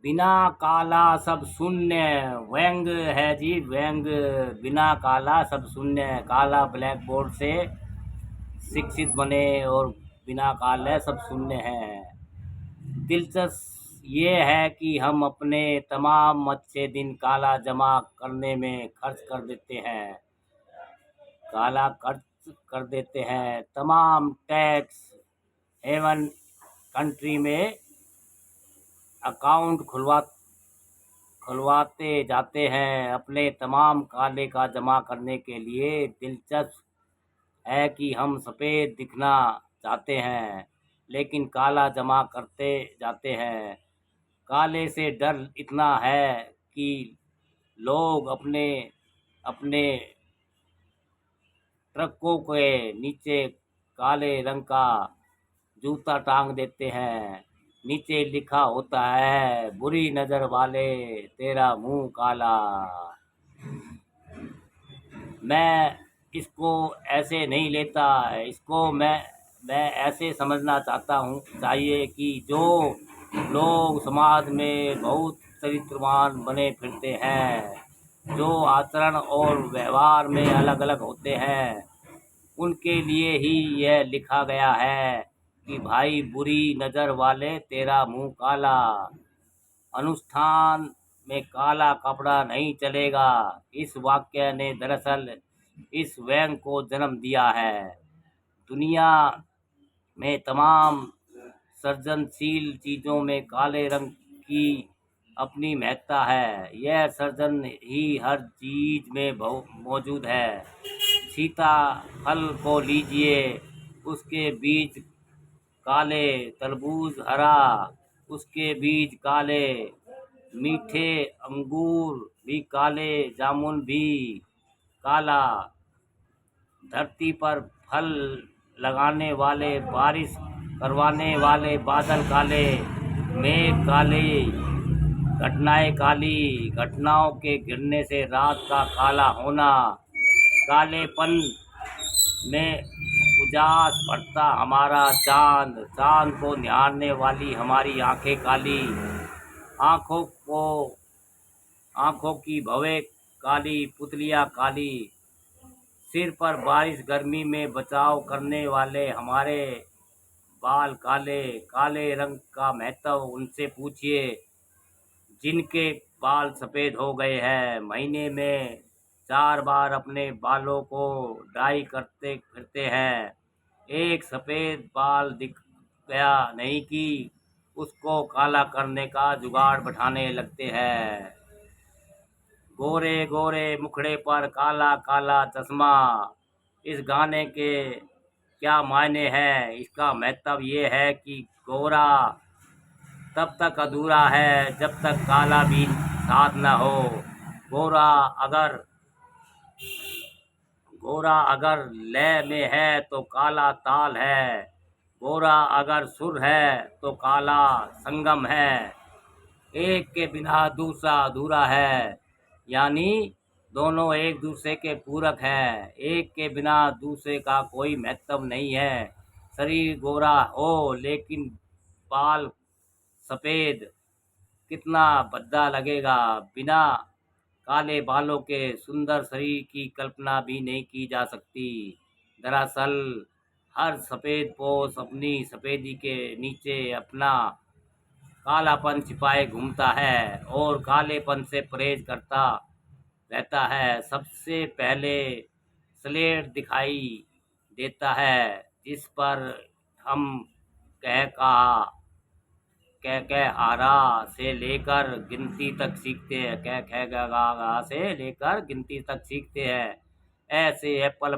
बिना काला सब शून्य। व्यंग है जी, व्यंग। बिना काला सब शून्य। काला ब्लैक बोर्ड से शिक्षित बने और बिना काले सब शून्य है। दिलचस्प ये है कि हम अपने तमाम अच्छे दिन काला जमा करने में खर्च कर देते हैं। काला खर्च कर देते हैं। तमाम टैक्स हेवन कंट्री में अकाउंट खुलवाते जाते हैं अपने तमाम काले का जमा करने के लिए। दिलचस्प है कि हम सफ़ेद दिखना चाहते हैं लेकिन काला जमा करते जाते हैं। काले से डर इतना है कि लोग अपने अपने ट्रकों के नीचे काले रंग का जूता टांग देते हैं। नीचे लिखा होता है, बुरी नज़र वाले तेरा मुंह काला। मैं इसको ऐसे नहीं लेता। इसको मैं ऐसे समझना चाहता हूँ चाहिए कि जो लोग समाज में बहुत चरित्रवान बने फिरते हैं, जो आचरण और व्यवहार में अलग अलग होते हैं, उनके लिए ही यह लिखा गया है कि भाई बुरी नज़र वाले तेरा मुंह काला। अनुष्ठान में काला कपड़ा नहीं चलेगा। इस वाक्य ने दरअसल इस व्यंग को जन्म दिया है। दुनिया में तमाम सृजनशील चीज़ों में काले रंग की अपनी महत्ता है। यह सृजन ही हर चीज़ में मौजूद है। सीताफल को लीजिए, उसके बीज काले। तरबूज हरा, उसके बीज काले। मीठे अंगूर भी काले, जामुन भी काला। धरती पर फल लगाने वाले, बारिश करवाने वाले बादल काले, मेघ काले, घटनाएं काली। घटनाओं के गिरने से रात का काला होना। कालेपन में उजास भरता हमारा चांद। चांद को निहारने वाली हमारी आंखें काली। आंखों को आंखों की भवें काली, पुतलियाँ काली। सिर पर बारिश गर्मी में बचाव करने वाले हमारे बाल काले। काले रंग का महत्व उनसे पूछिए जिनके बाल सफ़ेद हो गए हैं। महीने में 4 बार अपने बालों को डाई करते फिरते हैं। एक सफ़ेद बाल दिख गया नहीं कि उसको काला करने का जुगाड़ बैठाने लगते हैं। गोरे गोरे मुखड़े पर काला काला चश्मा। इस गाने के क्या मायने हैं? इसका महत्व ये है कि गोरा तब तक अधूरा है जब तक काला भी साथ न हो। गोरा अगर गोरा अगर लय में है तो काला ताल है। गोरा अगर सुर है तो काला संगम है। एक के बिना दूसरा अधूरा है, यानी दोनों एक दूसरे के पूरक हैं। एक के बिना दूसरे का कोई महत्व नहीं है। शरीर गोरा हो लेकिन बाल सफ़ेद, कितना भद्दा लगेगा। बिना काले बालों के सुंदर शरीर की कल्पना भी नहीं की जा सकती। दरअसल हर सफ़ेद पोष अपनी सफ़ेदी के नीचे अपना कालापन छिपाए घूमता है और कालेपन से परहेज करता रहता है। सबसे पहले स्लेट दिखाई देता है जिस पर हम कह कहा कह कह हारा से लेकर गिनती तक सीखते हैं। कह कह गा गा गा से लेकर गिनती तक सीखते हैं। ऐसे एप्पल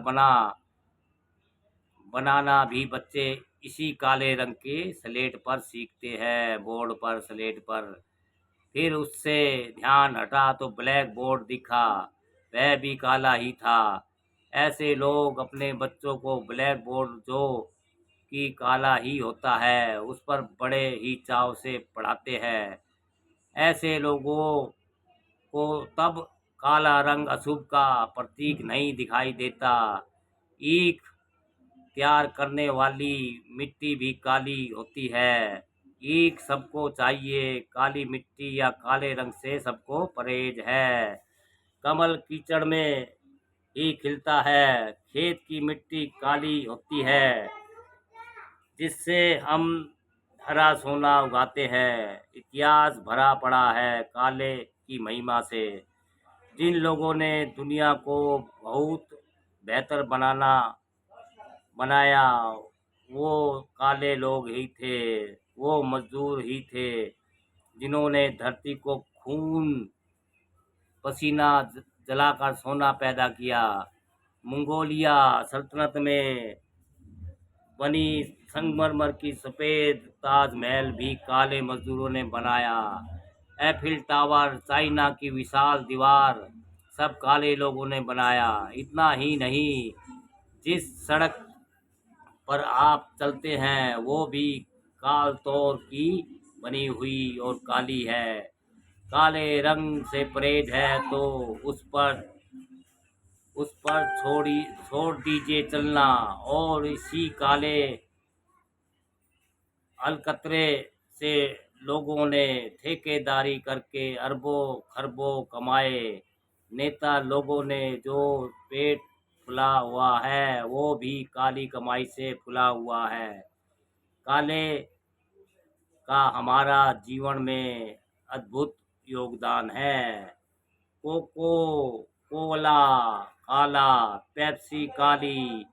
बनाना भी बच्चे इसी काले रंग के स्लेट पर सीखते हैं, बोर्ड पर, स्लेट पर। फिर उससे ध्यान हटा तो ब्लैक बोर्ड दिखा, वह भी काला ही था। ऐसे लोग अपने बच्चों को ब्लैक बोर्ड जो कि काला ही होता है उस पर बड़े ही चाव से पढ़ाते हैं। ऐसे लोगों को तब काला रंग अशुभ का प्रतीक नहीं दिखाई देता। ईख तैयार करने वाली मिट्टी भी काली होती है। ईख सबको चाहिए, काली मिट्टी या काले रंग से सबको परहेज है। कमल कीचड़ में ही खिलता है, खेत की मिट्टी काली होती है, जिससे हम हरा सोना उगाते हैं। इतिहास भरा पड़ा है काले की महिमा से। जिन लोगों ने दुनिया को बहुत बेहतर बनाया, वो काले लोग ही थे। वो मजदूर ही थे जिन्होंने धरती को खून पसीना जलाकर सोना पैदा किया। मंगोलिया सल्तनत में बनी संगमरमर की सफ़ेद ताजमहल भी काले मजदूरों ने बनाया। एफिल टावर, चाइना की विशाल दीवार, सब काले लोगों ने बनाया। इतना ही नहीं, जिस सड़क पर आप चलते हैं वो भी काल तौर की बनी हुई और काली है। काले रंग से परहेज है तो उस पर छोड़ दीजिए चलना। और इसी काले अलकतरे से लोगों ने ठेकेदारी करके अरबों खरबों कमाए। नेता लोगों ने जो पेट फुला हुआ है वो भी काली कमाई से फुला हुआ है। काले का हमारा जीवन में अद्भुत योगदान है। कोको कोला काला, पेप्सी काली,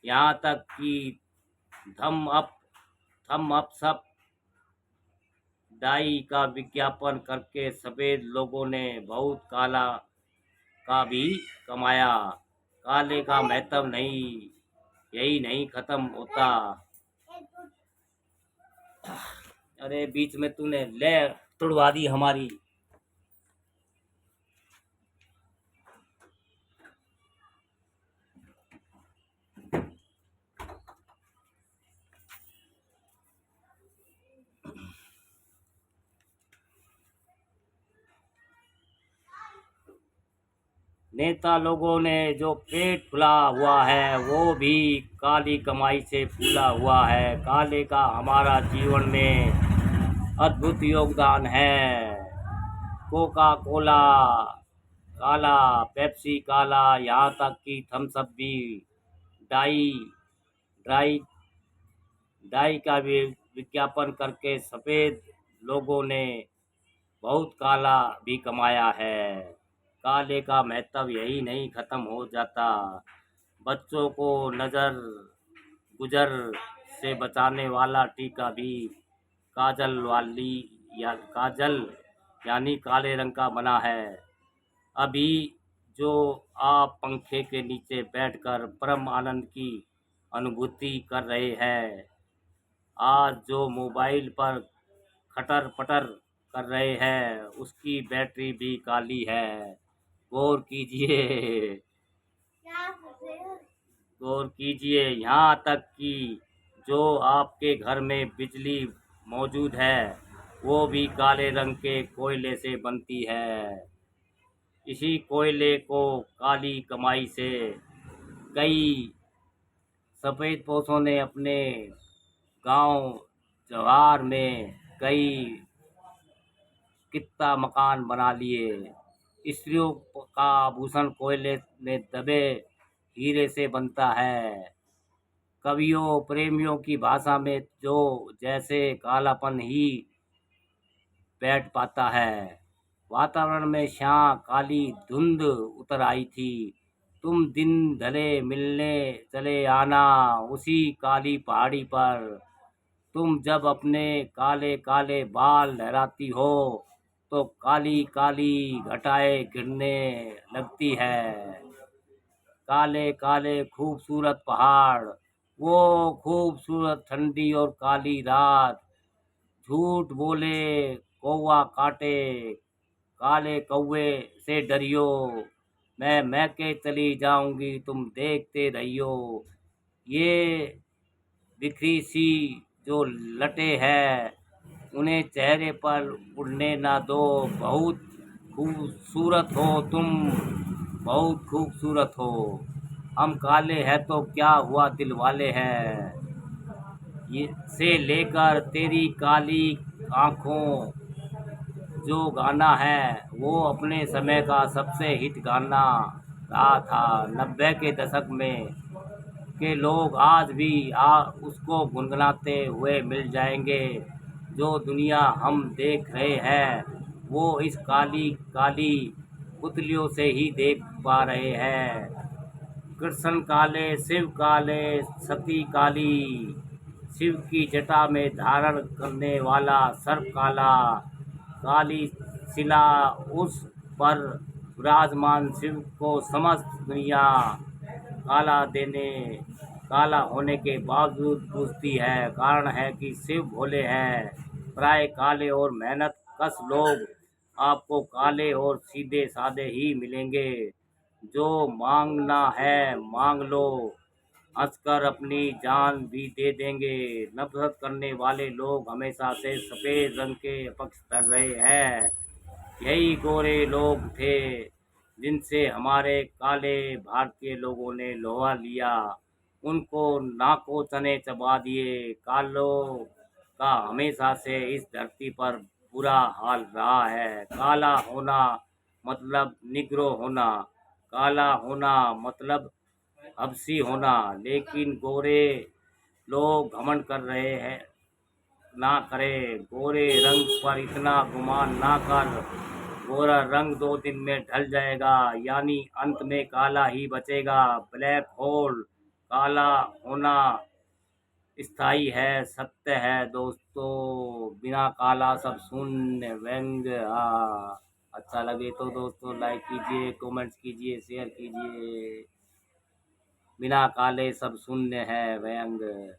यहाँ तक कि थम अप सब डाई का विज्ञापन करके सफेद लोगों ने बहुत काला का भी कमाया। काले का महत्व नहीं यही नहीं खत्म होता। अरे बीच में तूने ले तुड़वा दी हमारी। नेता लोगों ने जो पेट फुला हुआ है वो भी काली कमाई से फूला हुआ है। काले का हमारा जीवन में अद्भुत योगदान है। कोका कोला काला, पेप्सी काला, यहाँ तक कि थम्स अप भी डाई ड्राई डाई का भी विज्ञापन करके सफ़ेद लोगों ने बहुत काला भी कमाया है। काले का महत्व यही नहीं खत्म हो जाता। बच्चों को नज़र गुजर से बचाने वाला टीका भी काजल यानी काले रंग का बना है। अभी जो आप पंखे के नीचे बैठकर परम आनंद की अनुभूति कर रहे हैं, आज जो मोबाइल पर खटर पटर कर रहे हैं उसकी बैटरी भी काली है। गौर कीजिए यहाँ तक कि जो आपके घर में बिजली मौजूद है वो भी काले रंग के कोयले से बनती है। इसी कोयले को काली कमाई से कई सफ़ेद पोशों ने अपने गांव जवार में कई कित्ता मकान बना लिए। स्त्रियों का आभूषण कोयले में दबे हीरे से बनता है। कवियों प्रेमियों की भाषा में जो जैसे कालापन ही बैठ पाता है। वातावरण में शां काली धुंध उतर आई थी। तुम दिन ढले मिलने चले आना उसी काली पहाड़ी पर। तुम जब अपने काले काले बाल लहराती हो तो काली काली घटाएं गिरने लगती है। काले काले खूबसूरत पहाड़, वो खूबसूरत ठंडी और काली रात। झूठ बोले कौवा काटे, काले कौवे से डरियो। मैं के चली जाऊंगी तुम देखते रहियो। ये बिखरी सी जो लटे हैं उन्हें चेहरे पर उड़ने ना दो। बहुत खूबसूरत हो तुम, बहुत खूबसूरत हो। हम काले हैं तो क्या हुआ, दिल वाले हैं। ये से लेकर तेरी काली आँखों जो गाना है वो अपने समय का सबसे हिट गाना रहा था। 90 के दशक में के लोग आज भी उसको गुनगुनाते हुए मिल जाएंगे। जो दुनिया हम देख रहे हैं वो इस काली काली पुतलियों से ही देख पा रहे हैं। कृष्ण काले, शिव काले, सती काली, शिव की जटा में धारण करने वाला सर्प काला, काली शिला उस पर विराजमान शिव को समस्त दुनिया काला देने काला होने के बावजूद पूजती है। कारण है कि शिव भोले हैं, प्राय काले और मेहनत कश लोग आपको काले और सीधे साधे ही मिलेंगे। जो मांगना है मांग लो, हंसकर अपनी जान भी दे देंगे। नफरत करने वाले लोग हमेशा से सफ़ेद रंग के पक्ष कर रहे हैं। यही गोरे लोग थे जिनसे हमारे काले भारतीय लोगों ने लोहा लिया, उनको नाकों तने चबा दिए। कालों का हमेशा से इस धरती पर बुरा हाल रहा है। काला होना मतलब निग्रो होना, काला होना मतलब हबशी होना। लेकिन गोरे लोग घमंड कर रहे हैं ना करें, गोरे रंग पर इतना गुमान ना कर। गोरा रंग 2 दिन में ढल जाएगा, यानी अंत में काला ही बचेगा। ब्लैक होल, काला होना स्थायी है, सत्य है दोस्तों। बिना काला सब शून्य व्यंग्य। अच्छा लगे तो दोस्तों लाइक कीजिए, कमेंट्स कीजिए, शेयर कीजिए। बिना काले सब शून्य है व्यंग्य।